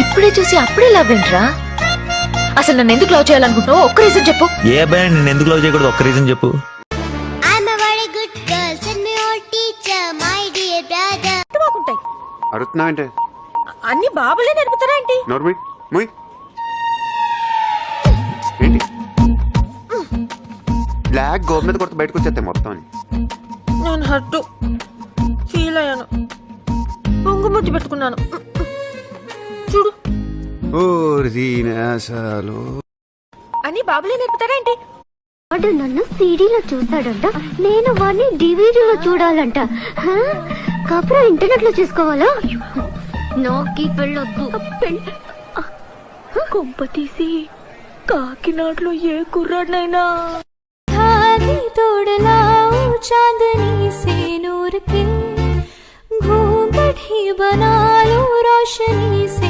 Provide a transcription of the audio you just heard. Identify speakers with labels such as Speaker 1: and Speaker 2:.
Speaker 1: ఇప్పుడే చూసి అప్పుడే లవ్ ఏంట్రా? అసలు నన్ను ఎందుకు లవ్ చేయాలనుకుంటున్నావు? ఒక్క రీజన్ చెప్పు.
Speaker 2: ఏ అబ్బాయి నేను ఎందుకు లవ్ చేయకూడదు? ఒక్క రీజన్ చెప్పు.
Speaker 3: అడుగుతున్నావేంటి?
Speaker 1: అన్ని బాబులే నేర్పుతారా ఏంటి?
Speaker 3: నోర్మి ముయ్ ఏంటి బ్లాక్ గోల్ మీద కొడితే బయటకు వచ్చేస్తాయి మొత్తం అని.
Speaker 1: నేను హట్టు ఫీల్ అయ్యాను. పొంగు ముద్దు పెట్టుకున్నాను. చూడు అన్ని బాబులే నేర్పుతారా ఏంటి?
Speaker 4: వాడు నన్ను సీడీలో చూస్తాడంట, నేను వాడిని డివిడీలో చూడాలంట. కాపురం ఇంటర్నెట్ లో చూసుకోవాలా? నాకీ పెళ్ళొద్దు.
Speaker 1: కొంప తీసి కాకినాడలో ఏ కుర్రాడినైనా
Speaker 4: चांदनी से नूर के घूंघट ही बना लो रोशनी से।